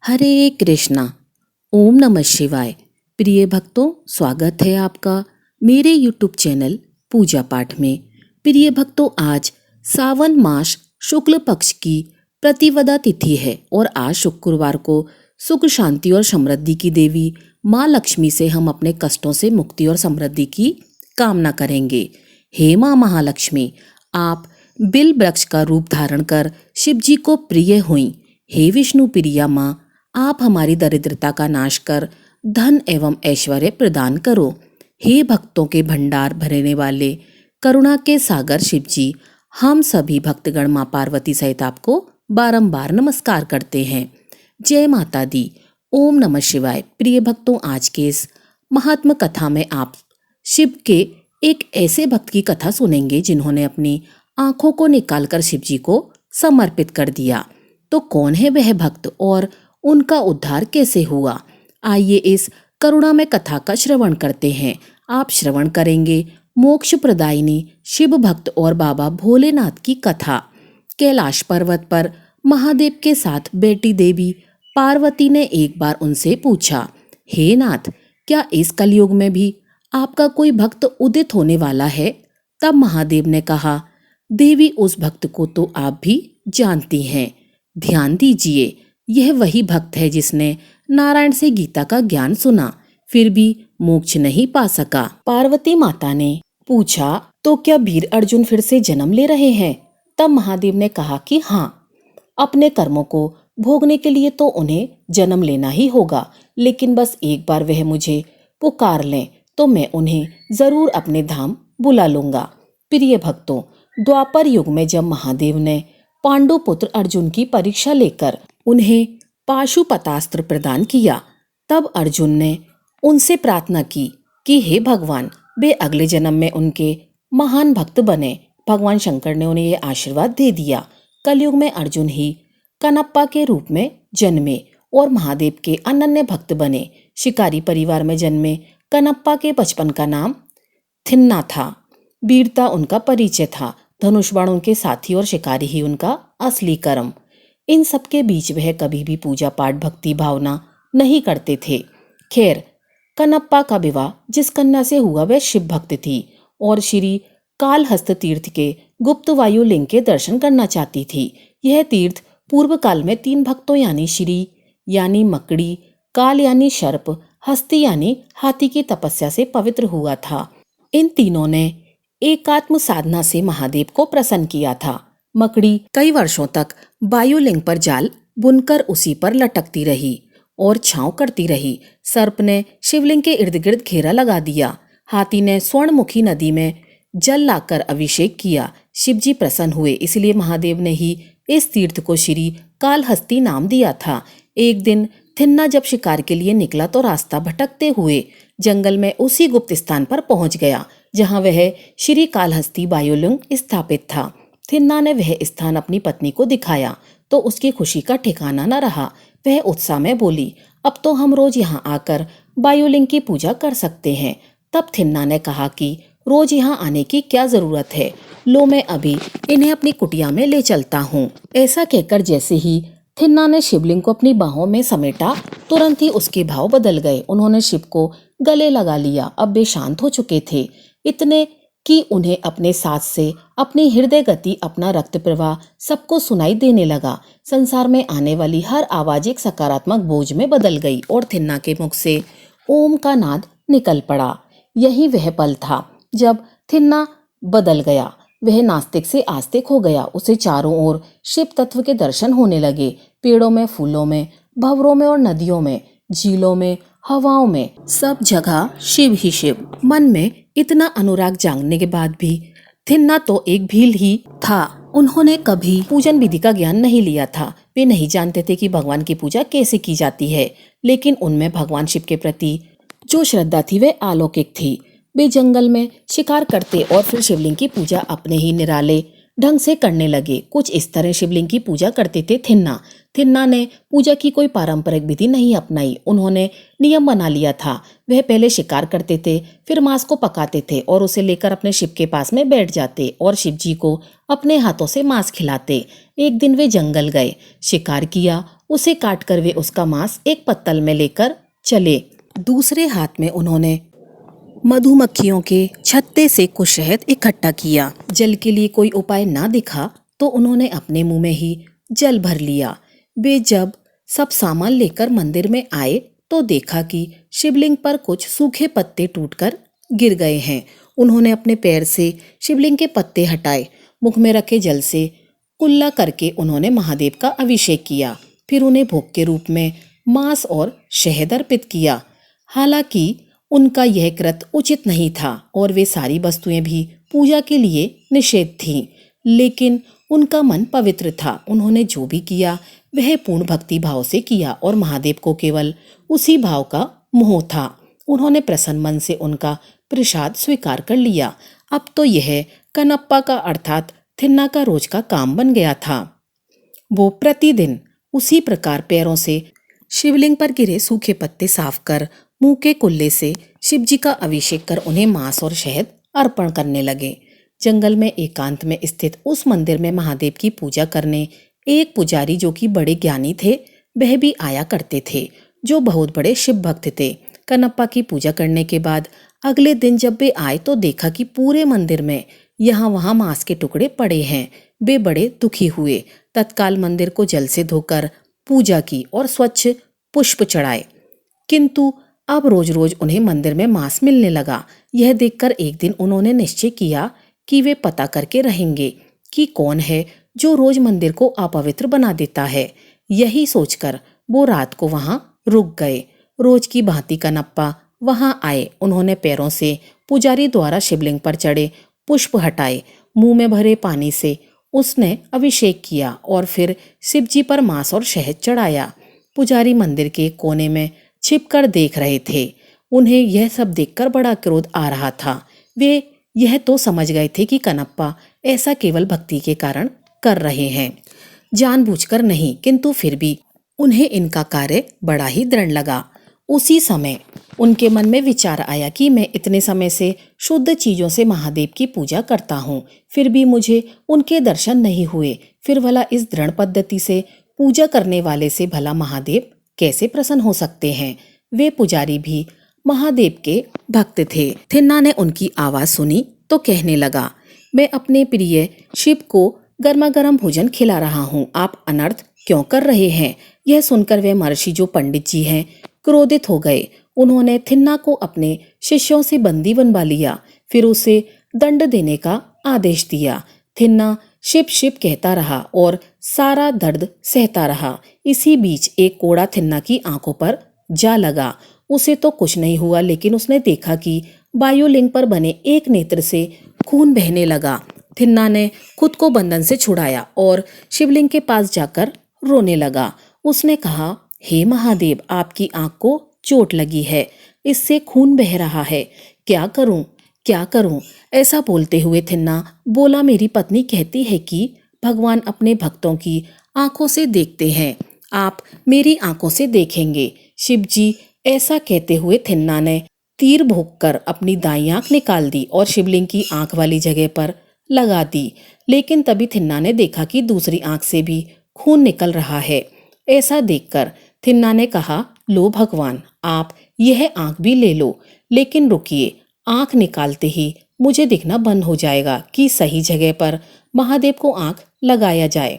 हरे कृष्णा। ओम नमः शिवाय। प्रिय भक्तों, स्वागत है आपका मेरे YouTube चैनल पूजा पाठ में। प्रिय भक्तों, आज सावन मास शुक्ल पक्ष की प्रतिपदा तिथि है और आज शुक्रवार को सुख शांति और समृद्धि की देवी माँ लक्ष्मी से हम अपने कष्टों से मुक्ति और समृद्धि की कामना करेंगे। हे माँ महालक्ष्मी, आप बिल वृक्ष का रूप धारण कर शिव जी को प्रिय हुई। हे विष्णु प्रिया माँ, आप हमारी दरिद्रता का नाश कर धन एवं ऐश्वर्य प्रदान करो। हे भक्तों के भंडार भरने वाले करुणा के सागर शिव जी, हम सभी भक्तगण माँ पार्वती सहित आपको बारंबार नमस्कार करते हैं। जय माता दी। ओम नमः शिवाय। प्रिय भक्तों, आज के इस महात्म कथा में आप शिव के एक ऐसे भक्त की कथा सुनेंगे जिन्होंने अपनी आंखों को निकालकर शिव जी को समर्पित कर दिया। तो कौन है वह भक्त और उनका उद्धार कैसे हुआ? आइए इस करुणामय कथा का श्रवण करते हैं। आप श्रवण करेंगे मोक्ष प्रदायिनी शिव भक्त और बाबा भोलेनाथ की कथा। कैलाश पर्वत पर महादेव के साथ बेटी देवी पार्वती ने एक बार उनसे पूछा, हे नाथ, क्या इस कलयुग में भी आपका कोई भक्त उदित होने वाला है? तब महादेव ने कहा, देवी, उस भक्त को तो आप भी जानती हैं। ध्यान दीजिए, यह वही भक्त है जिसने नारायण से गीता का ज्ञान सुना, फिर भी मोक्ष नहीं पा सका। पार्वती माता ने पूछा, तो क्या वीर अर्जुन फिर से जन्म ले रहे हैं? तब महादेव ने कहा कि हाँ, अपने कर्मों को भोगने के लिए तो उन्हें जन्म लेना ही होगा, लेकिन बस एक बार वह मुझे पुकार लें तो मैं उन्हें जरूर अपने धाम बुला लूंगा। प्रिय भक्तों, द्वापर युग में जब महादेव ने पांडु पुत्र अर्जुन की परीक्षा लेकर उन्हें पाशुपतास्त्र प्रदान किया, तब अर्जुन ने उनसे प्रार्थना की कि हे भगवान, वे अगले जन्म में उनके महान भक्त बने। भगवान शंकर ने उन्हें यह आशीर्वाद दे दिया। कलयुग में अर्जुन ही कनप्पा के रूप में जन्मे और महादेव के अनन्य भक्त बने। शिकारी परिवार में जन्मे कनप्पा के बचपन का नाम थिन्ना था। वीरता उनका परिचय था। धनुष बाण उनके साथी और शिकारी ही उनका असली कर्म। इन सब के बीच वह कभी भी पूजा पाठ भक्ति भावना नहीं करते थे। खैर, कनप्पा का विवाह जिस कन्या से हुआ वह शिव भक्त थी और श्री कालहस्त तीर्थ के गुप्त वायु लिंग के दर्शन करना चाहती थी। यह तीर्थ पूर्व काल में 3 भक्तों यानी श्री यानी मकड़ी, काल यानी सर्प, हस्ती यानी हाथी की तपस्या से पवित्र हुआ था। इन तीनों ने एकात्म साधना से महादेव को प्रसन्न किया था। मकड़ी कई वर्षों तक वायुलिंग पर जाल बुनकर उसी पर लटकती रही और छांव करती रही। सर्प ने शिवलिंग के इर्द गिर्द घेरा लगा दिया। हाथी ने स्वर्णमुखी नदी में जल लाकर अभिषेक किया। शिवजी प्रसन्न हुए, इसलिए महादेव ने ही इस तीर्थ को श्री कालहस्ती नाम दिया था। एक दिन थिन्ना जब शिकार के लिए निकला तो रास्ता भटकते हुए जंगल में उसी गुप्त स्थान पर पहुंच गया जहां वह श्री कालहस्ती वायुलिंग स्थापित था। थिन्ना ने वह स्थान अपनी पत्नी को दिखाया तो उसकी खुशी का ठिकाना न रहा। वह उत्साह में बोली, अब तो हम रोज यहाँ आकर वायुलिंग की पूजा कर सकते हैं। तब थिन्ना ने कहा कि रोज यहाँ आने की क्या जरूरत है, लो मैं अभी इन्हें अपनी कुटिया में ले चलता हूँ। ऐसा कहकर जैसे ही थिन्ना ने शिवलिंग को अपनी बाहों में समेटा, तुरंत ही उसके भाव बदल गए। उन्होंने शिव को गले लगा लिया। अब वे शांत हो चुके थे, इतने कि उन्हें अपने साथ से अपनी हृदय गति, अपना रक्त प्रवाह सबको सुनाई देने लगा। संसार में आने वाली हर आवाज एक सकारात्मक बोझ में बदल गई और थिन्ना के मुख से ओम का नाद निकल पड़ा। यही वह पल था जब थिन्ना बदल गया। वह नास्तिक से आस्तिक हो गया। उसे चारों ओर शिव तत्व के दर्शन होने लगे। पेड़ों में, फूलों में, भंवरों में और नदियों में, झीलों में, हवाओं में, सब जगह शिव ही शिव। मन में इतना अनुराग जागने के बाद भी थिन्ना तो एक भील ही था। उन्होंने कभी पूजन विधि का ज्ञान नहीं लिया था। वे नहीं जानते थे कि भगवान की पूजा कैसे की जाती है, लेकिन उनमें भगवान शिव के प्रति जो श्रद्धा थी वह अलौकिक थी। वे जंगल में शिकार करते और फिर शिवलिंग की पूजा अपने ही निराले ढंग से करने लगे। कुछ इस तरह शिवलिंग की पूजा करते थे थिन्ना। थिन्ना ने पूजा की कोई पारंपरिक विधि नहीं अपनाई। उन्होंने नियम बना लिया था। वह पहले शिकार करते थे, फिर मांस को पकाते थे और उसे लेकर अपने शिव के पास में बैठ जाते और शिव जी को अपने हाथों से मांस खिलाते। एक दिन वे जंगल गए, शिकार किया उसे काट कर वे उसका मांस एक पत्तल में लेकर चले। दूसरे हाथ में उन्होंने मधुमक्खियों के छत्ते से कुछ शहद इकट्ठा किया। जल के लिए कोई उपाय ना दिखा तो उन्होंने अपने मुंह में ही जल भर लिया। वे जब सब सामान लेकर मंदिर में आए तो देखा कि शिवलिंग पर कुछ सूखे पत्ते टूटकर गिर गए हैं। उन्होंने अपने पैर से शिवलिंग के पत्ते हटाए, मुख में रखे जल से कुल्ला करके उन्होंने महादेव का अभिषेक किया। फिर उन्हें भोग के रूप में मांस और शहद अर्पित किया। हालांकि उनका यह कृत्य उचित नहीं था और वे सारी वस्तुएं भी पूजा के लिए निषेध थीं, लेकिन उनका मन पवित्र था। उन्होंने जो भी किया वह पूर्ण भक्ति भाव से किया और महादेव को केवल उसी भाव का मोह था। उन्होंने प्रसन्न मन से उनका प्रसाद स्वीकार कर लिया। अब तो यह कनप्पा का अर्थात थिन्ना का रोज का काम बन गया था। वो प्रतिदिन उसी प्रकार पैरों से शिवलिंग पर गिरे सूखे पत्ते साफ कर मुंह के कुल्ले से शिव जी का अभिषेक कर उन्हें मांस और शहद अर्पण करने लगे। जंगल में एकांत में स्थित उस मंदिर में महादेव की पूजा करने एक पुजारी जो कि बड़े ज्ञानी थे वह भी आया करते थे, जो बहुत बड़े शिव भक्त थे। कनप्पा की पूजा करने के बाद अगले दिन जब वे आए तो देखा कि पूरे मंदिर में यहाँ वहाँ मांस के टुकड़े पड़े हैं। वे बड़े दुखी हुए। तत्काल मंदिर को जल से धोकर पूजा की और स्वच्छ पुष्प चढ़ाए, किंतु अब रोज रोज उन्हें मंदिर में मांस मिलने लगा। यह देखकर एक दिन उन्होंने निश्चय किया कि वे पता करके रहेंगे कि कौन है जो रोज मंदिर को अपवित्र बना देता है। यही सोचकर वो रात को वहां रुक गए। रोज की भांति कनप्पा वहां आए। उन्होंने पैरों से पुजारी द्वारा शिवलिंग पर चढ़े पुष्प हटाए, मुंह में भरे पानी से उसने अभिषेक किया और फिर शिव जी पर मांस और शहद चढ़ाया। पुजारी मंदिर के कोने में छिपकर देख रहे थे। उन्हें यह सब देखकर बड़ा क्रोध आ रहा था। वे यह तो समझ गए थे कि कनप्पा ऐसा केवल भक्ति के कारण कर रहे हैं, जानबूझकर नहीं, किंतु फिर भी उन्हें इनका कार्य बड़ा ही दृढ़ लगा। उसी समय उनके मन में विचार आया कि मैं इतने समय से शुद्ध चीजों से महादेव की पूजा करता हूँ, फिर भी मुझे उनके दर्शन नहीं हुए। फिर भला इस दृढ़ पद्धति से पूजा करने वाले से भला महादेव कैसे प्रसन्न हो सकते हैं। वे पुजारी भी महादेव के भक्त थे। थिन्ना ने उनकी आवाज सुनी तो कहने लगा, मैं अपने प्रिय शिव को गर्मा गर्म भोजन खिला रहा हूँ, आप अनर्थ क्यों कर रहे हैं। यह सुनकर वे महर्षि जो पंडित जी हैं क्रोधित हो गए। उन्होंने थिन्ना को अपने शिष्यों से बंदी बनवा लिया, फिर उसे दंड देने का आदेश दिया। थिन्ना शिप शिप कहता रहा और सारा दर्द सहता रहा। इसी बीच एक कोड़ा थिन्ना की आंखों पर जा लगा। उसे तो कुछ नहीं हुआ, लेकिन उसने देखा कि वायुलिंग पर बने एक नेत्र से खून बहने लगा। थिन्ना ने खुद को बंधन से छुड़ाया और शिवलिंग के पास जाकर रोने लगा। उसने कहा, हे महादेव, आपकी आंख को चोट लगी है, इससे खून बह रहा है, क्या करूं क्या करूं। ऐसा बोलते हुए थिन्ना बोला, मेरी पत्नी कहती है कि भगवान अपने भक्तों की आंखों से देखते हैं, आप मेरी आंखों से देखेंगे। शिव जी। ऐसा कहते हुए थिन्ना ने तीर भोंककर अपनी दाईं आंख निकाल दी और शिवलिंग की आंख वाली जगह पर लगा दी। लेकिन तभी थिन्ना ने देखा कि दूसरी आंख से भी खून निकल रहा है। ऐसा देखकर थिन्ना ने कहा, लो भगवान, आप यह आंख भी ले लो, लेकिन रुकिए, आंख निकालते ही मुझे दिखना बंद हो जाएगा कि सही जगह पर महादेव को आंख लगाया जाए।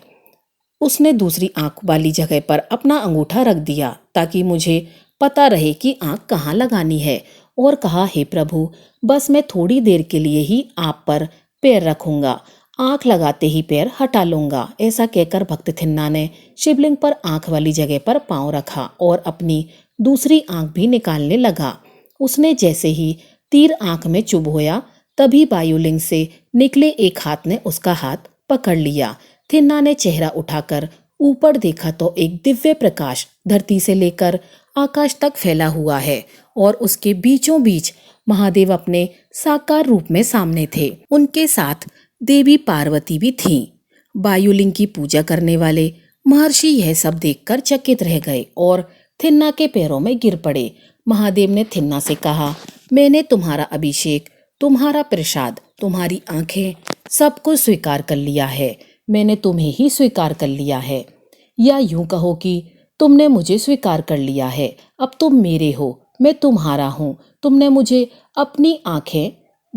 उसने दूसरी आंख वाली जगह पर अपना अंगूठा रख दिया ताकि मुझे पता रहे कि आंख कहाँ लगानी है, और कहा, हे प्रभु, बस मैं थोड़ी देर के लिए ही आप पर पैर रखूंगा, आंख लगाते ही पैर हटा लूंगा। ऐसा कहकर भक्त थिन्ना ने शिवलिंग पर आंख वाली जगह पर पांव रखा और अपनी दूसरी आंख भी निकालने लगा। उसने जैसे ही तीर आंख में चुभोया तभी वायुलिंग से निकले एक हाथ ने उसका हाथ पकड़ लिया। थिन्ना ने चेहरा उठाकर ऊपर देखा तो एक दिव्य प्रकाश धरती से लेकर आकाश तक फैला हुआ है और उसके बीचों बीच महादेव अपने साकार रूप में सामने थे। उनके साथ देवी पार्वती भी थीं। वायुलिंग की पूजा करने वाले महर्षि यह सब देखकर चकित रह गए और थिन्ना के पैरों में गिर पड़े। महादेव ने थिन्ना से कहा, मैंने तुम्हारा अभिषेक, तुम्हारा प्रसाद, तुम्हारी आंखें सब कुछ स्वीकार कर लिया है। मैंने तुम्हें ही स्वीकार कर लिया है, या यूं कहो कि तुमने मुझे स्वीकार कर लिया है, अब तुम मेरे हो, मैं तुम्हारा हूँ। तुमने मुझे अपनी आंखें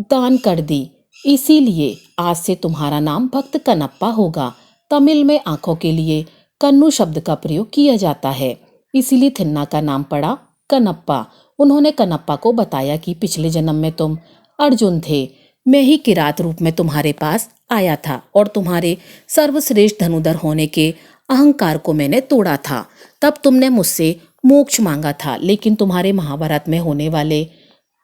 दान कर दी, इसीलिए आज से तुम्हारा नाम भक्त कनप्पा होगा। तमिल में आंखों के लिए कन्नु शब्द का प्रयोग किया जाता है, इसीलिए थिन्ना का नाम पड़ा कनप्पा। उन्होंने कनप्पा को बताया कि पिछले जन्म में तुम अर्जुन थे, मैं ही किरात रूप में तुम्हारे पास आया था और तुम्हारे सर्वश्रेष्ठ धनुधर होने के अहंकार को मैंने तोड़ा था। तब तुमने मुझसे मोक्ष मांगा था, लेकिन तुम्हारे महाभारत में होने वाले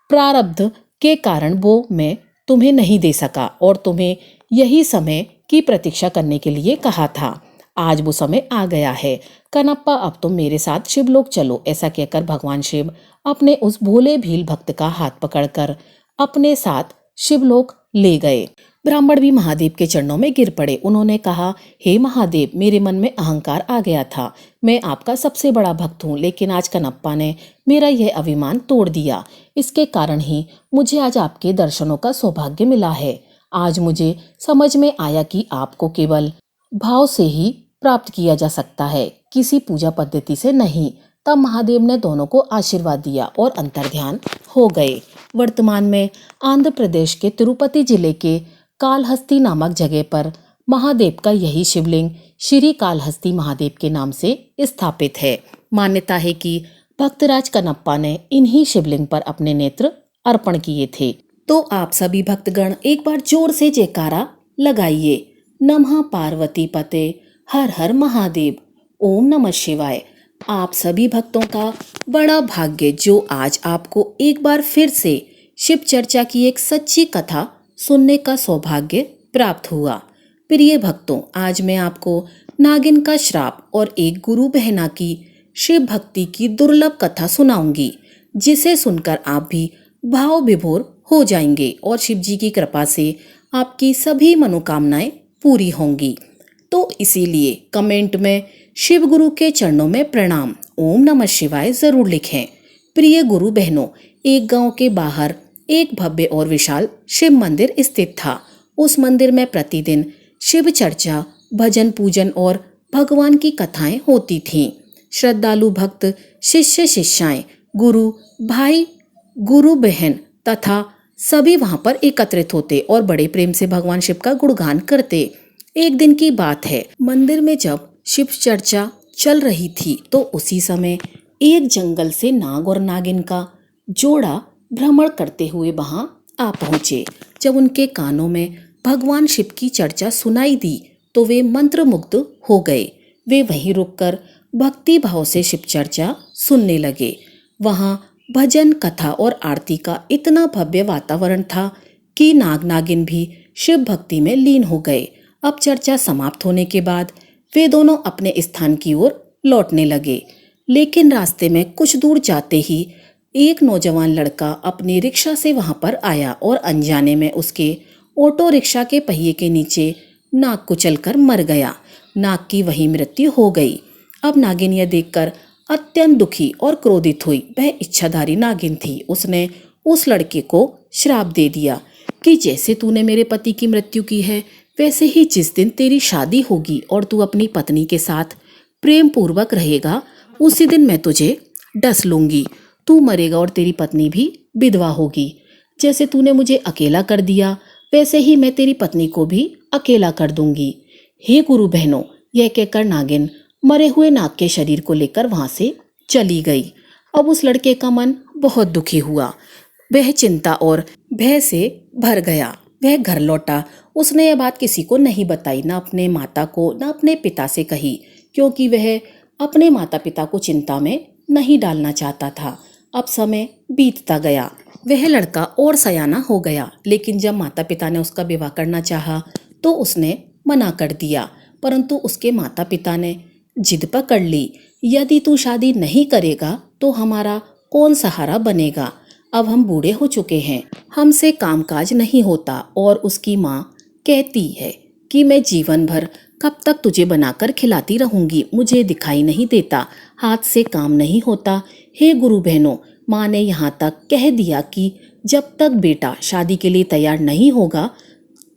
प्रारब्ध के कारण वो मैं तुम्हें नहीं दे सका और तुम्हें यही समय की प्रतीक्षा करने के लिए कहा था। आज वो समय आ गया है कनप्पा, अब तुम मेरे साथ शिवलोक चलो। ऐसा कहकर भगवान शिव अपने उस भोले भील भक्त का हाथ पकड़कर अपने साथ शिवलोक ले गए। ब्राह्मण भी महादेव के चरणों में गिर पड़े। उन्होंने कहा, हे महादेव, मेरे मन में अहंकार आ गया था, मैं आपका सबसे बड़ा भक्त हूँ, लेकिन आज कनप्पा ने मेरा यह अभिमान तोड़ दिया। इसके कारण ही मुझे आज आपके दर्शनों का सौभाग्य मिला है। आज मुझे समझ में आया कि आपको केवल भाव से ही प्राप्त किया जा सकता है, किसी पूजा पद्धति से नहीं। तब महादेव ने दोनों को आशीर्वाद दिया और अंतर्ध्यान हो गए। वर्तमान में आंध्र प्रदेश के तिरुपति जिले के कालहस्ती नामक जगह पर महादेव का यही शिवलिंग श्री कालहस्ती महादेव के नाम से स्थापित है। मान्यता है कि भक्तराज कनप्पा ने इन्हीं शिवलिंग पर अपने नेत्र अर्पण किए थे। तो आप सभी भक्तगण एक बार जोर से जयकारा लगाइए। नमः पार्वती पते, हर हर महादेव, ओम नमः शिवाय। आप सभी भक्तों का बड़ा भाग्य जो आज आपको एक बार फिर से शिव चर्चा की एक सच्ची कथा सुनने का सौभाग्य प्राप्त हुआ। प्रिय भक्तों, आज मैं आपको नागिन का श्राप और एक गुरु बहना की शिव भक्ति की दुर्लभ कथा सुनाऊंगी, जिसे सुनकर आप भी भाव विभोर हो जाएंगे और शिव जी की कृपा से आपकी सभी मनोकामनाएं पूरी होंगी। तो इसीलिए कमेंट में शिव गुरु के चरणों में प्रणाम, ओम नमः शिवाय जरूर लिखें। प्रिय गुरु बहनों, एक गांव के बाहर एक भव्य और विशाल शिव मंदिर स्थित था। उस मंदिर में प्रतिदिन शिव चर्चा, भजन पूजन और भगवान की कथाएं होती थीं। श्रद्धालु भक्त, शिष्य शिष्याएं, गुरु भाई, गुरु बहन तथा सभी वहां पर एकत्रित होते और बड़े प्रेम से भगवान शिव का गुणगान करते। एक दिन की बात है, मंदिर में जब शिव चर्चा चल रही थी तो उसी समय एक जंगल से नाग और नागिन का जोड़ा भ्रमण करते हुए वहां आ पहुंचे। जब उनके कानों में भगवान शिव की चर्चा सुनाई दी तो वे मंत्रमुग्ध हो गए। वे वहीं रुककर भक्ति भाव से शिव चर्चा सुनने लगे। वहां भजन, कथा और आरती का इतना भव्य वातावरण था कि नाग नागिन भी शिव भक्ति में लीन हो गए। अब चर्चा समाप्त होने के बाद वे दोनों अपने स्थान की ओर लौटने लगे, लेकिन रास्ते में कुछ दूर जाते ही एक नौजवान लड़का अपनी रिक्शा से वहां पर आया और अनजाने में उसके ऑटो रिक्शा के पहिए के नीचे नाग कुचलकर मर गया। नाग की वही मृत्यु हो गई। अब नागिन यह देखकर अत्यंत दुखी और क्रोधित हुई। वह इच्छाधारी नागिन थी। उसने उस लड़के को श्राप दे दिया कि जैसे तूने मेरे पति की मृत्यु की है, वैसे ही जिस दिन तेरी शादी होगी और तू अपनी पत्नी के साथ प्रेम पूर्वक रहेगा, उसी दिन मैं तुझे डस लूंगी। तू मरेगा और तेरी पत्नी भी विधवा होगी। जैसे तूने मुझे अकेला कर दिया, वैसे ही मैं तेरी पत्नी को भी अकेला कर दूंगी। हे गुरु बहनों, यह कहकर नागिन मरे हुए नाग के शरीर को लेकर वहां से चली गई। अब उस लड़के का मन बहुत दुखी हुआ। वह चिंता और भय से भर गया। वह घर लौटा। उसने यह बात किसी को नहीं बताई, न अपने माता को न अपने पिता से कही, क्योंकि वह अपने माता पिता को चिंता में नहीं डालना चाहता था। अब समय बीतता गया। वह लड़का और सयाना हो गया, लेकिन जब माता पिता ने उसका विवाह करना चाहा तो उसने मना कर दिया। परंतु उसके माता पिता ने जिद पकड़ ली, यदि तू शादी नहीं करेगा तो हमारा कौन सहारा बनेगा। अब हम बूढ़े हो चुके हैं, हमसे कामकाज नहीं होता। और उसकी माँ कहती है कि मैं जीवन भर कब तक तुझे बनाकर खिलाती रहूंगी, मुझे दिखाई नहीं देता, हाथ से काम नहीं होता। हे गुरु बहनों, माँ ने यहाँ तक कह दिया कि जब तक बेटा शादी के लिए तैयार नहीं होगा,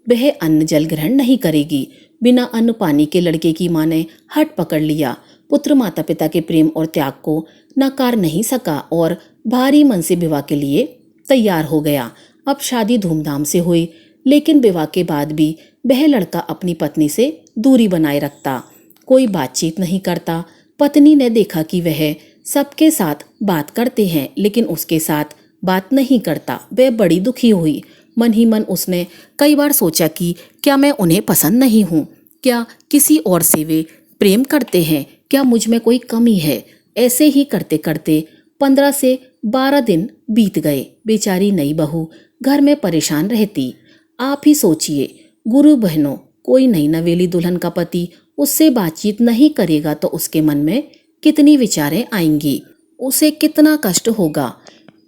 वह अन्न जल ग्रहण नहीं करेगी। बिना अन्न पानी के लड़के की माँ ने हट पकड़ लिया। पुत्र माता पिता के प्रेम और त्याग को नकार नहीं सका और भारी मन से विवाह के लिए तैयार हो गया। अब शादी धूमधाम से हुई, लेकिन विवाह के बाद भी वह लड़का अपनी पत्नी से दूरी बनाए रखता, कोई बातचीत नहीं करता। पत्नी ने देखा कि वह सबके साथ बात करते हैं लेकिन उसके साथ बात नहीं करता। वह बड़ी दुखी हुई। मन ही मन उसने कई बार सोचा कि क्या मैं उन्हें पसंद नहीं हूँ, क्या किसी और से वे प्रेम करते हैं, क्या मुझ में कोई कमी है। ऐसे ही करते करते 15 से 12 दिन बीत गए। बेचारी नई बहू घर में परेशान रहती। आप ही सोचिए गुरु बहनों, कोई नई नवेली दुल्हन का पति उससे बातचीत नहीं करेगा तो उसके मन में कितनी विचारें आएंगी, उसे कितना कष्ट होगा।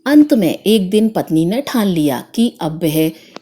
अंत में एक दिन पत्नी ने ठान लिया कि अब वह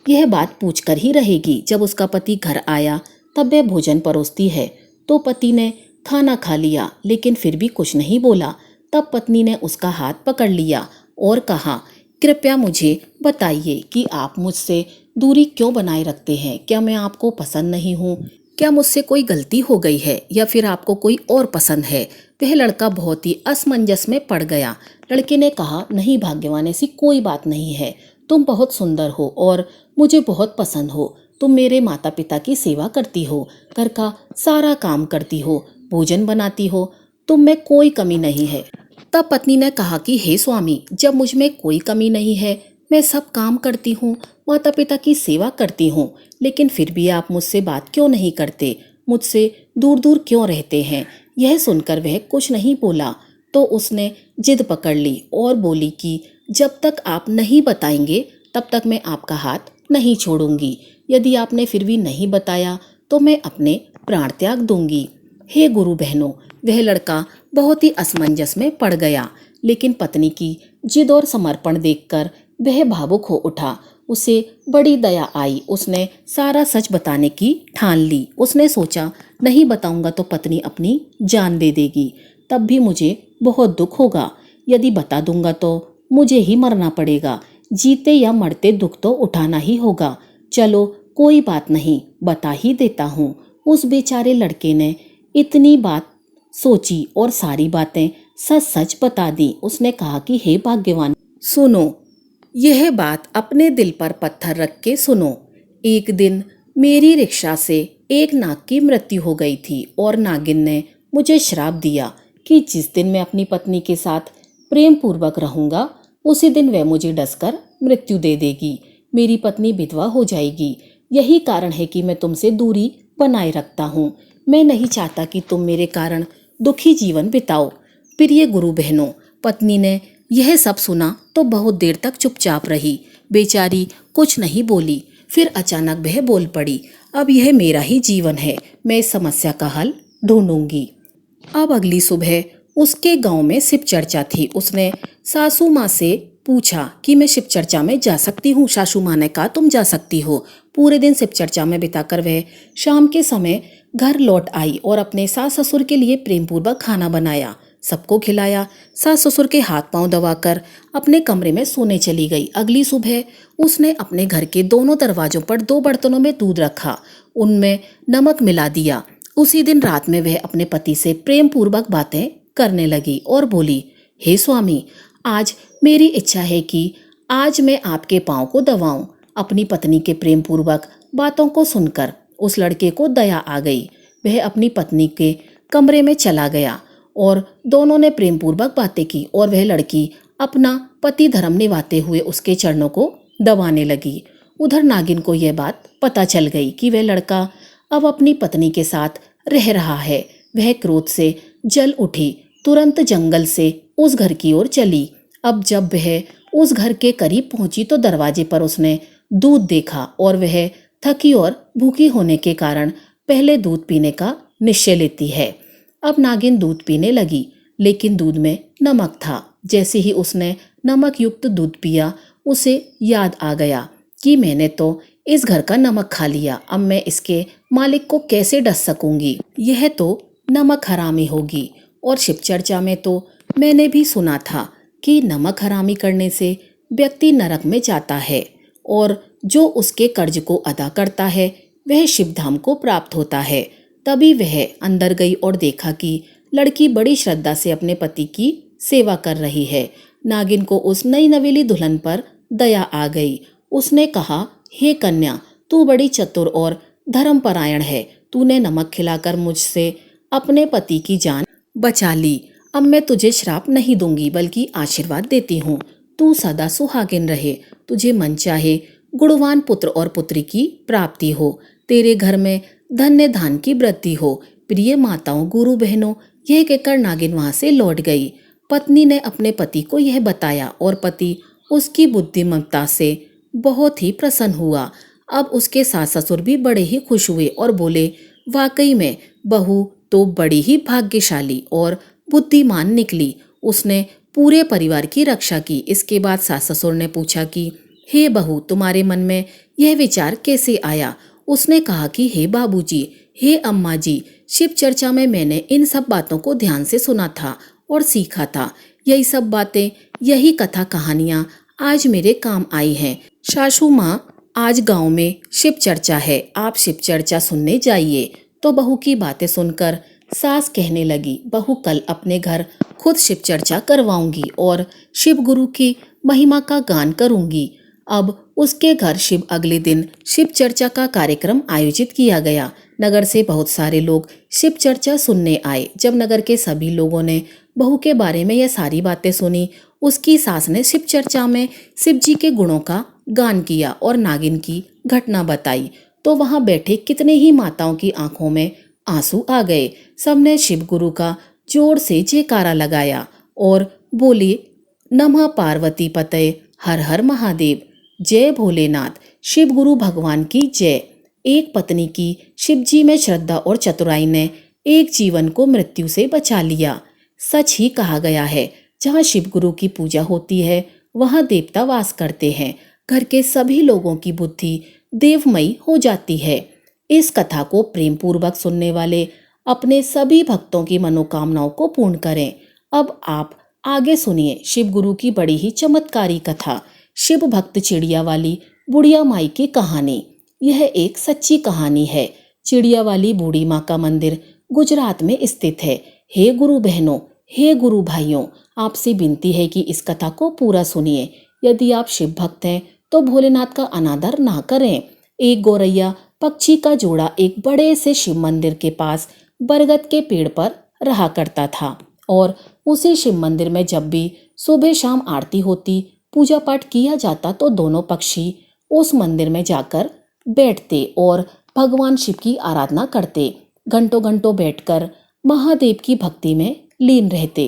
यह बात पूछकर ही रहेगी। जब उसका पति घर आया तब वह भोजन परोसती है तो पति ने खाना खा लिया लेकिन फिर भी कुछ नहीं बोला। तब पत्नी ने उसका हाथ पकड़ लिया और कहा, कृपया मुझे बताइए कि आप मुझसे दूरी क्यों बनाए रखते हैं। क्या मैं आपको पसंद नहीं हूँ? क्या मुझसे कोई गलती हो गई है या फिर आपको कोई और पसंद है? वह लड़का बहुत ही असमंजस में पड़ गया। लड़के ने कहा, नहीं भाग्यवान, ऐसी कोई बात नहीं है। तुम बहुत सुंदर हो और मुझे बहुत पसंद हो। तुम मेरे माता पिता की सेवा करती हो, घर का सारा काम करती हो, भोजन बनाती हो, तुम में कोई कमी नहीं है। तब पत्नी ने कहा कि हे स्वामी, जब मुझ में कोई कमी नहीं है, मैं सब काम करती हूँ, माता पिता की सेवा करती हूँ, लेकिन फिर भी आप मुझसे बात क्यों नहीं करते, मुझसे दूर दूर क्यों रहते हैं। यह सुनकर वह कुछ नहीं बोला तो उसने जिद पकड़ ली और बोली कि जब तक आप नहीं बताएंगे तब तक मैं आपका हाथ नहीं छोड़ूंगी। यदि आपने फिर भी नहीं बताया तो मैं अपने प्राण त्याग दूंगी। हे गुरु बहनों, वह लड़का बहुत ही असमंजस में पड़ गया, लेकिन पत्नी की जिद और समर्पण देखकर वह भावुक हो उठा। उसे बड़ी दया आई। उसने सारा सच बताने की ठान ली। उसने सोचा, नहीं बताऊंगा तो पत्नी अपनी जान दे देगी, तब भी मुझे बहुत दुख होगा। यदि बता दूंगा तो मुझे ही मरना पड़ेगा। जीते या मरते दुख तो उठाना ही होगा। चलो कोई बात नहीं, बता ही देता हूँ। उस बेचारे लड़के ने इतनी बात सोची और सारी बातें सच सच बता दी। उसने कहा कि हे भाग्यवान, सुनो, यह बात अपने दिल पर पत्थर रख के सुनो। एक दिन मेरी रिक्शा से एक नाग की मृत्यु हो गई थी और नागिन ने मुझे श्राप दिया कि जिस दिन मैं अपनी पत्नी के साथ प्रेम पूर्वक रहूंगा उसी दिन वह मुझे डसकर मृत्यु दे देगी। मेरी पत्नी विधवा हो जाएगी। यही कारण है कि मैं तुमसे दूरी बनाए रखता हूँ। मैं नहीं चाहता कि तुम मेरे कारण दुखी जीवन बिताओ। प्रिय गुरु बहनों, पत्नी ने यह सब सुना तो बहुत देर तक चुपचाप रही। बेचारी कुछ नहीं बोली। फिर अचानक वह बोल पड़ी, अब यह मेरा ही जीवन है, मैं इस समस्या का हल ढूंढूंगी। अब अगली सुबह उसके गांव में शिव चर्चा थी। उसने सासू माँ से पूछा कि मैं शिव चर्चा में जा सकती हूँ। सासू माँ ने कहा, तुम जा सकती हो। पूरे दिन शिव चर्चा में बिताकर वह शाम के समय घर लौट आई और अपने सास ससुर के लिए प्रेम पूर्वक खाना बनाया, सबको खिलाया। सास ससुर के हाथ पांव दबाकर अपने कमरे में सोने चली गई। अगली सुबह उसने अपने घर के दोनों दरवाजों पर 2 बर्तनों में दूध रखा, उनमें नमक मिला दिया। उसी दिन रात में वह अपने पति से प्रेम पूर्वक बातें करने लगी और बोली, हे स्वामी, आज मेरी इच्छा है कि आज मैं आपके पांव को दबाऊं। अपनी पत्नी के प्रेम पूर्वक बातों को सुनकर उस लड़के को दया आ गई। वह अपनी पत्नी के कमरे में चला गया और दोनों ने प्रेम पूर्वक बातें की और वह लड़की अपना पति धर्म निभाते हुए उसके चरणों को दबाने लगी। उधर नागिन को यह बात पता चल गई कि वह लड़का अब अपनी पत्नी के साथ रह रहा है। वह क्रोध से जल उठी, तुरंत जंगल से उस घर की ओर चली। अब जब वह उस घर के करीब पहुंची तो दरवाजे पर उसने दूध देखा और वह थकी और भूखी होने के कारण पहले दूध पीने का निश्चय लेती है। अब नागिन दूध पीने लगी, लेकिन दूध में नमक था। जैसे ही उसने नमक युक्त दूध पिया, उसे याद आ गया कि मैंने तो इस घर का नमक खा लिया, अब मैं इसके मालिक को कैसे डस सकूंगी। यह तो नमक हरामी होगी। और शिव चर्चा में तो मैंने भी सुना था कि नमक हरामी करने से व्यक्ति नरक में जाता है और जो उसके कर्ज को अदा करता है वह शिवधाम को प्राप्त होता है। तभी वह अंदर गई और देखा कि लड़की बड़ी श्रद्धा से अपने पति की सेवा कर रही है। नागिन को उस नई नवेली दुल्हन पर दया आ गई। उसने कहा, हे कन्या, तू बड़ी चतुर और धर्मपरायण है। तूने नमक खिलाकर मुझसे अपने पति की जान बचा ली। अब मैं तुझे श्राप नहीं दूंगी बल्कि आशीर्वाद देती हूँ। तू सदा सुहागिन रहे। तुझे मन चाहे गुणवान पुत्र और पुत्री की प्राप्ति हो। तेरे घर में धन्य धान की वृद्धि हो। प्रिय माताओं, गुरु बहनों, यह कहकर नागिन वहां से लौट गई। पत्नी ने अपने पति को यह बताया और पति उसकी बुद्धिमत्ता से बहुत ही प्रसन्न हुआ। अब उसके सास ससुर भी बड़े ही खुश हुए और बोले, वाकई में बहू तो बड़ी ही भाग्यशाली और बुद्धिमान निकली। उसने पूरे परिवार की रक्षा की। इसके बाद सास ससुर ने पूछा कि हे बहू, तुम्हारे मन में यह विचार कैसे आया? उसने कहा कि हे बाबूजी, हे अम्मा जी, शिव चर्चा में मैंने इन सब बातों को ध्यान से सुना था और सीखा था। यही सब बातें, यही कथा कहानियाँ आज मेरे काम आई हैं। सासू माँ, आज गांव में शिव चर्चा है, आप शिव चर्चा सुनने जाइए। तो बहू की बातें सुनकर सास कहने लगी, बहू कल अपने घर खुद शिव चर्चा करवाऊंगी और शिव गुरु की महिमा का गान करूंगी। अब उसके घर शिव अगले दिन शिव चर्चा का कार्यक्रम आयोजित किया गया। नगर से बहुत सारे लोग शिव चर्चा सुनने आए। जब नगर के सभी लोगों ने बहू के बारे में यह सारी बातें सुनी, उसकी सास ने शिव चर्चा में शिव जी के गुणों का गान किया और नागिन की घटना बताई। तो वहां बैठे कितने ही माताओं की आंखों में आंसू आ गए। सबने शिव गुरु का जोर से जयकारा लगाया और बोले, नमः पार्वती पतये, हर हर महादेव, जय भोलेनाथ, शिव गुरु भगवान की जय। एक पत्नी की शिवजी में श्रद्धा और चतुराई ने एक जीवन को मृत्यु से बचा लिया। सच ही कहा गया है, जहाँ शिव गुरु की पूजा होती है वहाँ देवता वास करते हैं। घर के सभी लोगों की बुद्धि देवमयी हो जाती है। इस कथा को प्रेम पूर्वक सुनने वाले अपने सभी भक्तों की मनोकामनाओं को पूर्ण करें। अब आप आगे सुनिए शिव गुरु की बड़ी ही चमत्कारी कथा, शिव भक्त चिड़िया वाली बुढ़िया माई की कहानी। यह एक सच्ची कहानी है। चिड़िया वाली बूढ़ी माँ का मंदिर गुजरात में स्थित है। हे गुरु बहनों, हे गुरु भाइयों, आपसे विनती है कि इस कथा को पूरा सुनिए। यदि आप शिव भक्त हैं तो भोलेनाथ का अनादर ना करें। एक गौरैया पक्षी का जोड़ा एक बड़े से शिव मंदिर के पास बरगद के पेड़ पर रहा करता था और उसी शिव मंदिर में जब भी सुबह शाम आरती होती, पूजा पाठ किया जाता तो दोनों पक्षी उस मंदिर में जाकर बैठते और भगवान शिव की आराधना करते। घंटों घंटों बैठकर महादेव की भक्ति में लीन रहते।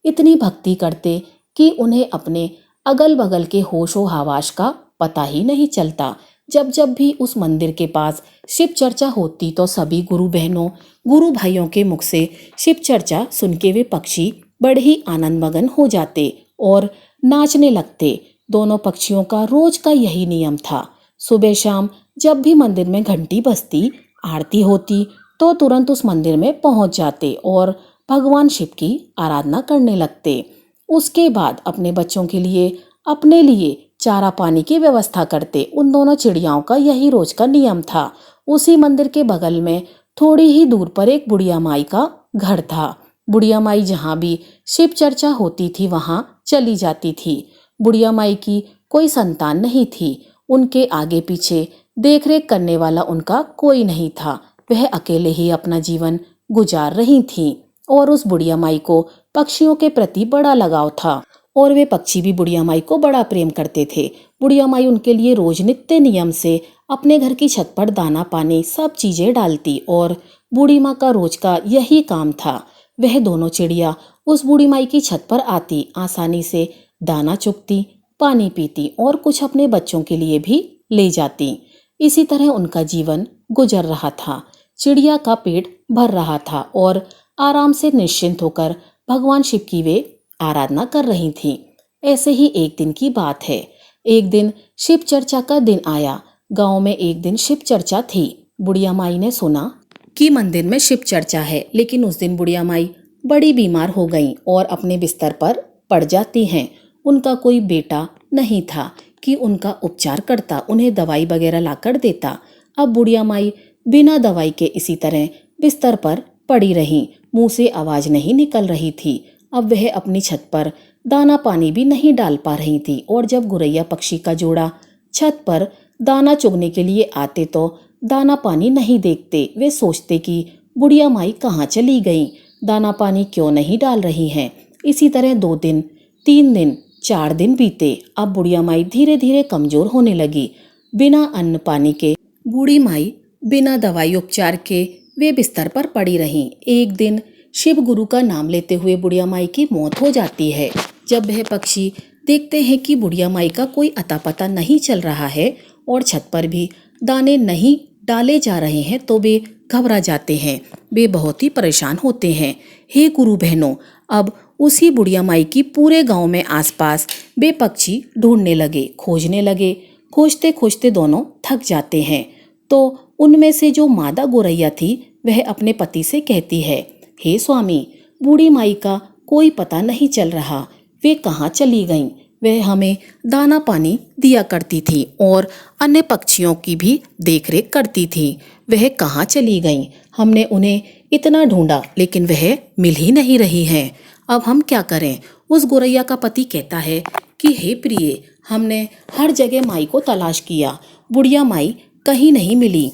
इतनी भक्ति करते कि उन्हें अपने अगल बगल के होशो हवास का पता ही नहीं चलता। जब जब भी उस मंदिर के पास शिव चर्चा होती तो सभी गुरु बहनों, गुरु भाइयों के मुख से शिव चर्चा सुन के वे पक्षी बड़े ही आनंद मगन हो जाते और नाचने लगते। दोनों पक्षियों का रोज का यही नियम था। सुबह शाम जब भी मंदिर में घंटी बजती, आरती होती तो तुरंत उस मंदिर में पहुंच जाते और भगवान शिव की आराधना करने लगते। उसके बाद अपने बच्चों के लिए, अपने लिए चारा पानी की व्यवस्था करते। उन दोनों चिड़ियाओं का यही रोज का नियम था। उसी मंदिर के बगल में थोड़ी ही दूर पर एक बुढ़िया माई का घर था। बुढ़िया माई जहाँ भी शिव चर्चा होती थी वहाँ चली जाती थी। बुढ़िया माई की कोई संतान नहीं थी। उनके आगे पीछे देखरेख करने वाला उनका कोई नहीं था। वह अकेले ही अपना जीवन गुजार रही थीं और उस बुढ़िया माई को पक्षियों के प्रति बड़ा लगाव था और वे पक्षी भी बुढ़िया माई को बड़ा प्रेम करते थे। बुढ़िया माई उनके लिए रोज नित्य नियम से अपने घर की छत पर दाना पानी सब चीजें डालती और बूढ़ी माँ का रोज का यही काम था। वह दोनों चिड़िया उस बूढ़ी माई की छत पर आती, आसानी से दाना चुगती, पानी पीती और कुछ अपने बच्चों के लिए भी ले जाती। इसी तरह उनका जीवन गुजर रहा था। चिड़िया का पेट भर रहा था और आराम से निश्चिंत होकर भगवान शिव की वे आराधना कर रही थीं। ऐसे ही एक दिन की बात है। एक दिन शिव चर्चा का दिन आया। गांव में एक दिन शिव चर्चा थी। बुढ़िया माई ने सुना कि मंदिर में शिव चर्चा है, लेकिन उस दिन बुढ़िया माई बड़ी बीमार हो गईं और अपने बिस्तर पर पड़ जाती हैं। उनका कोई बेटा नहीं था कि उनका उपचार करता, उन्हें दवाई वगैरह लाकर देता। अब बुढ़िया माई बिना दवाई के इसी तरह बिस्तर पर पड़ी रहीं, मुंह से आवाज नहीं निकल रही थी। अब वह अपनी छत पर दाना पानी भी नहीं डाल पा रही थी और जब गुरैया पक्षी का जोड़ा छत पर दाना चुगने के लिए आते तो दाना पानी नहीं देखते। वे सोचते कि बुढ़िया माई कहाँ चली गई, दाना पानी क्यों नहीं डाल रही हैं। इसी तरह 2 दिन, 3 दिन, 4 दिन बीते। अब बुढ़िया माई धीरे धीरे कमजोर होने लगी। बिना अन्न पानी के बूढ़ी माई बिना दवाई उपचार के वे बिस्तर पर पड़ी रहीं। एक दिन शिव गुरु का नाम लेते हुए बुढ़िया माई की मौत हो जाती है। जब वह पक्षी देखते हैं कि बुढ़िया माई का कोई अता पता नहीं चल रहा है और छत पर भी दाने नहीं डाले जा रहे हैं तो वे घबरा जाते हैं। वे बहुत ही परेशान होते हैं। हे गुरु बहनों, अब उसी बुढ़िया माई की पूरे गांव में आसपास वे पक्षी ढूंढने लगे, खोजने लगे। खोजते खोजते दोनों थक जाते हैं तो उनमें से जो मादा गोरैया थी वह अपने पति से कहती है, हे स्वामी, बूढ़ी माई का कोई पता नहीं चल रहा, वे कहाँ चली गईं? वह हमें दाना पानी दिया करती थी और अन्य पक्षियों की भी देखरेख करती थी। वह कहाँ चली गईं? हमने उन्हें इतना ढूंढा लेकिन वह मिल ही नहीं रही हैं। अब हम क्या करें? उस गोरैया का पति कहता है कि हे प्रिय, हमने हर जगह माई को तलाश किया, बुढ़िया माई कहीं नहीं मिली।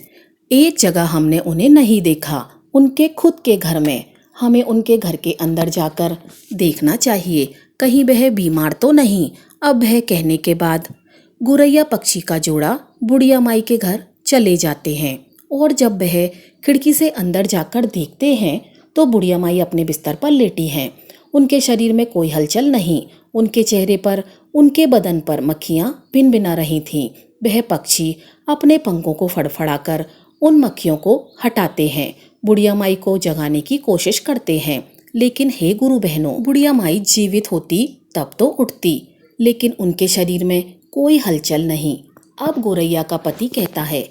एक जगह हमने उन्हें नहीं देखा, उनके खुद के घर में। हमें उनके घर के अंदर जाकर देखना चाहिए, कहीं वह बीमार तो नहीं। अब वह कहने के बाद गुरैया पक्षी का जोड़ा बुढ़िया माई के घर चले जाते हैं और जब वह खिड़की से अंदर जाकर देखते हैं तो बुढ़िया माई अपने बिस्तर पर लेटी हैं। उनके शरीर में कोई हलचल नहीं, उनके चेहरे पर, उनके बदन पर मक्खियां भिनभिना रही थीं। वह पक्षी अपने पंखों को फड़फड़ाकर उन मक्खियों को हटाते हैं, बुढ़िया माई को जगाने की कोशिश करते हैं। लेकिन हे गुरु बहनों, बुढ़िया माई जीवित होती तब तो उठती, लेकिन उनके शरीर में कोई हलचल नहीं। अब गोरैया का पति कहता है,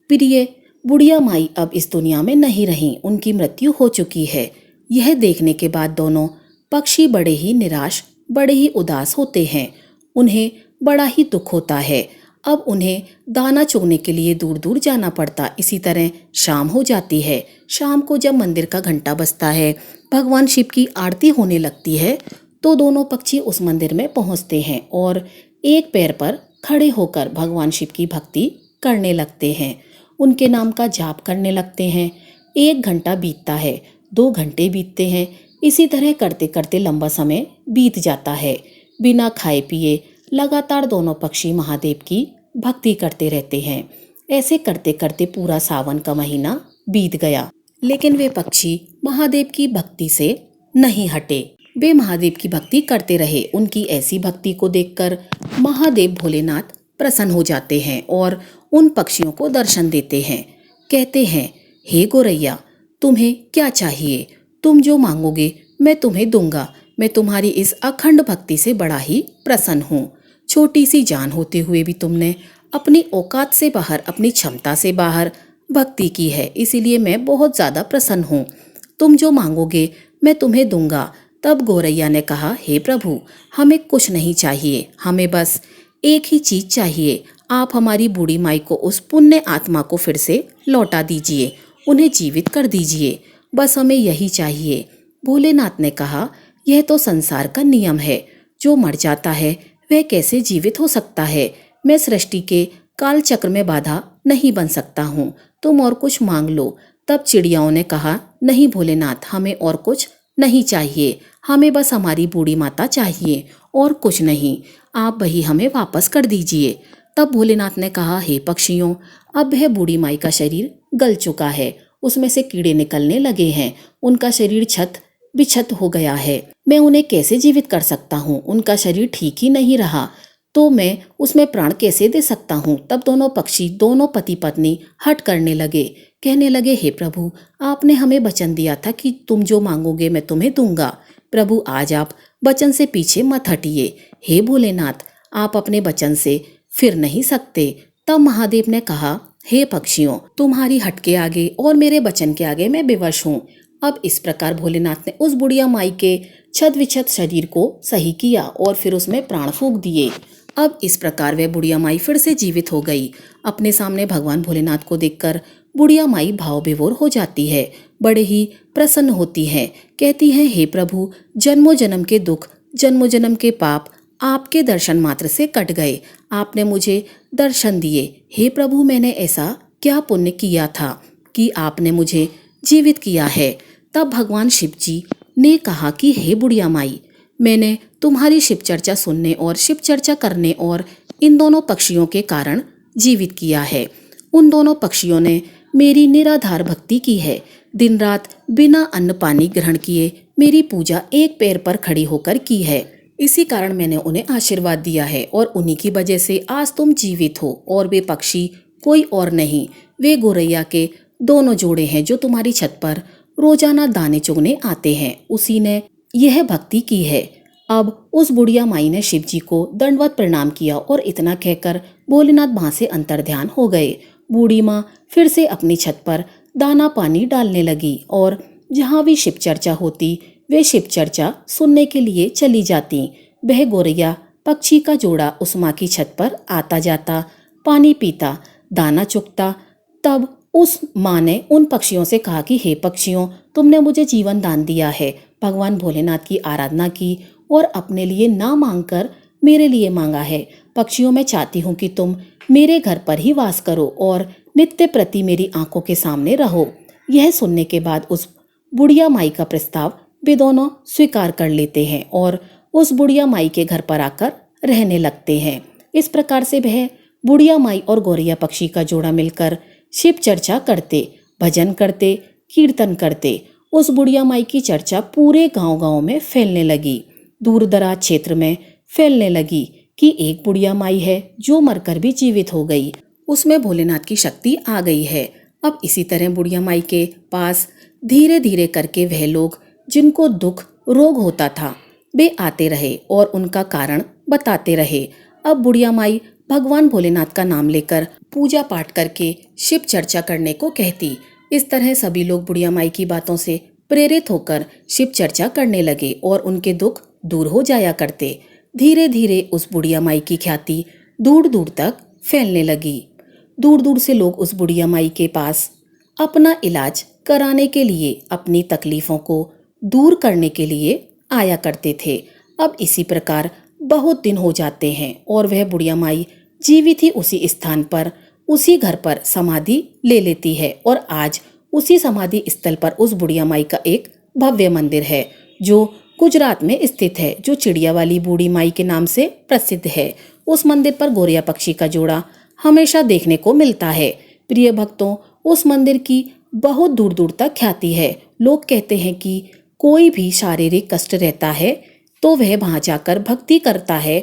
प्रिय, बुढ़िया माई अब इस दुनिया में नहीं रही, उनकी मृत्यु हो चुकी है। यह देखने के बाद दोनों पक्षी बड़े ही निराश, बड़े ही उदास होते हैं। उन्हें बड़ा ही दुख होता है। अब उन्हें दाना चुगने के लिए दूर दूर जाना पड़ता। इसी तरह शाम हो जाती है। शाम को जब मंदिर का घंटा बजता है, भगवान शिव की आरती होने लगती है तो दोनों पक्षी उस मंदिर में पहुंचते हैं और एक पैर पर खड़े होकर भगवान शिव की भक्ति करने लगते हैं, उनके नाम का जाप करने लगते हैं। 1 घंटा बीतता है, 2 घंटे बीतते हैं। इसी तरह करते करते लंबा समय बीत जाता है। बिना खाए पिए लगातार दोनों पक्षी महादेव की भक्ति करते रहते हैं। ऐसे करते करते पूरा सावन का महीना बीत गया, लेकिन वे पक्षी महादेव की भक्ति से नहीं हटे। वे महादेव की भक्ति करते रहे। उनकी ऐसी भक्ति को देखकर महादेव भोलेनाथ प्रसन्न हो जाते हैं और उन पक्षियों को दर्शन देते हैं। कहते हैं, हे गोरैया, तुम्हें क्या चाहिए? तुम जो मांगोगे मैं तुम्हें दूंगा। मैं तुम्हारी इस अखंड भक्ति से बड़ा ही प्रसन्न हूँ। छोटी सी जान होते हुए भी तुमने अपनी औकात से बाहर, अपनी क्षमता से बाहर भक्ति की है, इसीलिए मैं बहुत ज़्यादा प्रसन्न हूँ। तुम जो मांगोगे मैं तुम्हें दूंगा। तब गोरैया ने कहा, हे प्रभु, हमें कुछ नहीं चाहिए, हमें बस एक ही चीज चाहिए। आप हमारी बूढ़ी माई को, उस पुण्य आत्मा को फिर से लौटा दीजिए, उन्हें जीवित कर दीजिए, बस हमें यही चाहिए। भोलेनाथ ने कहा, यह तो संसार का नियम है, जो मर जाता है वह कैसे जीवित हो सकता है? मैं सृष्टि के काल चक्र में बाधा नहीं बन सकता हूँ, तुम और कुछ मांग लो। तब चिड़ियाओं ने कहा, नहीं भोलेनाथ, हमें और कुछ नहीं चाहिए, हमें बस हमारी बूढ़ी माता चाहिए और कुछ नहीं, आप वही हमें वापस कर दीजिए। तब भोलेनाथ ने कहा, हे पक्षियों, अब वह बूढ़ी माई का शरीर गल चुका है, उसमें से कीड़े निकलने लगे हैं, उनका शरीर छत बिछत हो गया है, मैं उन्हें कैसे जीवित कर सकता हूँ? उनका शरीर ठीक ही नहीं रहा तो मैं उसमें प्राण कैसे दे सकता हूँ? तब दोनों पक्षी, दोनों पति पत्नी हट करने लगे, कहने लगे, हे प्रभु, आपने हमें वचन दिया था कि तुम जो मांगोगे मैं तुम्हें दूंगा। प्रभु, आज आप वचन से पीछे मत हटिए। हे भोलेनाथ, आप अपने वचन से फिर नहीं सकते। तब महादेव ने कहा, हे पक्षियों, तुम्हारी हट के आगे और मेरे वचन के आगे मैं विवश हूँ। अब इस प्रकार भोलेनाथ ने उस बुढ़िया माई के छत विछत शरीर को सही किया और फिर उसमें प्राण फूंक दिए। अब इस प्रकार वह बुढ़िया माई फिर से जीवित हो गई। अपने सामने भगवान भोलेनाथ को देखकर बुढ़िया माई भाव विभोर हो जाती है, बड़े ही प्रसन्न होती है। कहती है, हे प्रभु, जन्मों जन्म के दुख, जन्मों जन्म के पाप आपके दर्शन मात्र से कट गए। आपने मुझे दर्शन दिए। हे प्रभु, मैंने ऐसा क्या पुण्य किया था कि आपने मुझे जीवित किया है। तब भगवान शिव जी ने कहा कि हे बुढ़िया माई, मैंने तुम्हारी शिव चर्चा सुनने और शिव चर्चा करने और इन दोनों पक्षियों के कारण जीवित किया है। उन दोनों पक्षियों ने मेरी निराधार भक्ति की है। दिन रात बिना अन्न पानी ग्रहण किए मेरी पूजा एक पैर पर खड़ी होकर की है। इसी कारण मैंने उन्हें आशीर्वाद दिया है और उन्हीं की वजह से आज तुम जीवित हो। और वे पक्षी कोई और नहीं, वे गोरैया के दोनों जोड़े हैं जो तुम्हारी छत पर रोजाना दाने चुगने आते हैं। उसी ने यह भक्ति की है। अब उस बुढ़िया माई ने शिव जी को दंडवत प्रणाम किया और इतना कहकर भोलेनाथ वहां से अंतर्ध्यान हो गए। बूढ़ी माँ फिर से अपनी छत पर दाना पानी डालने लगी और जहाँ भी शिव चर्चा होती वे शिव चर्चा सुनने के लिए चली जाती। वह गोरैया पक्षी का जोड़ा उस माँ की छत पर आता जाता, पानी पीता, दाना चुगता। तब उस माँ ने उन पक्षियों से कहा कि हे पक्षियों, तुमने मुझे जीवन दान दिया है। भगवान भोलेनाथ की आराधना की और अपने लिए ना मांगकर मेरे लिए मांगा है। पक्षियों, मैं चाहती हूँ कि तुम मेरे घर पर ही वास करो और नित्य प्रति मेरी आंखों के सामने रहो। यह सुनने के बाद उस बुढ़िया माई का प्रस्ताव वे दोनों स्वीकार कर लेते हैं और उस बुढ़िया माई के घर पर आकर रहने लगते हैं। इस प्रकार से वह बुढ़िया माई और गौरैया पक्षी का जोड़ा मिलकर शिव चर्चा करते, भजन करते, कीर्तन करते। उस बुढ़िया माई की चर्चा पूरे गांव-गांव में फैलने लगी, दूर दराज क्षेत्र में फैलने लगी कि एक बुढ़िया माई है जो मरकर भी जीवित हो गई, उसमें भोलेनाथ की शक्ति आ गई है। अब इसी तरह बुढ़िया माई के पास धीरे धीरे करके वह लोग जिनको दुख रोग होता था वे आते रहे और उनका कारण बताते रहे। अब बुढ़िया माई भगवान भोलेनाथ का नाम लेकर पूजा पाठ करके शिव चर्चा करने को कहती। इस तरह सभी लोग बुढ़िया माई की बातों से प्रेरित होकर शिव चर्चा करने लगे और उनके दुख दूर हो जाया करते। धीरे धीरे उस बुढ़िया माई की ख्याति दूर दूर तक फैलने लगी। दूर दूर से लोग उस बुढ़िया माई के पास अपना इलाज कराने के लिए, अपनी तकलीफों को दूर करने के लिए आया करते थे। अब इसी प्रकार बहुत दिन हो जाते हैं और वह बुढ़िया माई जीवित ही उसी स्थान पर, उसी घर पर समाधि ले लेती है और आज उसी समाधि स्थल पर उस बुढ़िया माई का एक भव्य मंदिर है जो गुजरात में स्थित है, जो चिड़िया वाली बूढ़ी माई के नाम से प्रसिद्ध है। उस मंदिर पर गौरैया पक्षी का जोड़ा हमेशा देखने को मिलता है। प्रिय भक्तों, उस मंदिर की बहुत दूर दूर तक ख्याति है। लोग कहते हैं कि कोई भी शारीरिक कष्ट रहता है तो वह वहां जाकर भक्ति करता है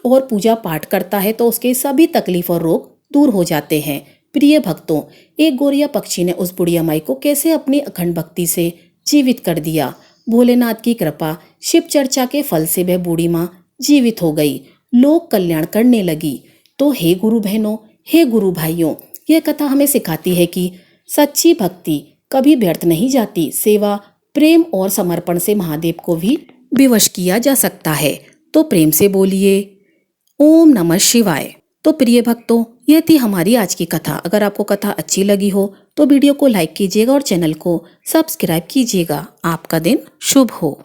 और पूजा पाठ करता है तो उसके सभी तकलीफ और रोग दूर हो जाते हैं। प्रिय भक्तों, एक गौरैया पक्षी ने उस बुढ़िया माई को कैसे अपनी अखंड भक्ति से जीवित कर दिया। भोलेनाथ की कृपा, शिव चर्चा के फल से वह बूढ़ी माँ जीवित हो गई, लोक कल्याण करने लगी। तो हे गुरु बहनों, हे गुरु भाइयों, यह कथा हमें सिखाती है कि सच्ची भक्ति कभी व्यर्थ नहीं जाती। सेवा, प्रेम और समर्पण से महादेव को भी विवश किया जा सकता है। तो प्रेम से बोलिए ओम नमः शिवाय। तो प्रिय भक्तों, यह थी हमारी आज की कथा। अगर आपको कथा अच्छी लगी हो तो वीडियो को लाइक कीजिएगा और चैनल को सब्सक्राइब कीजिएगा। आपका दिन शुभ हो।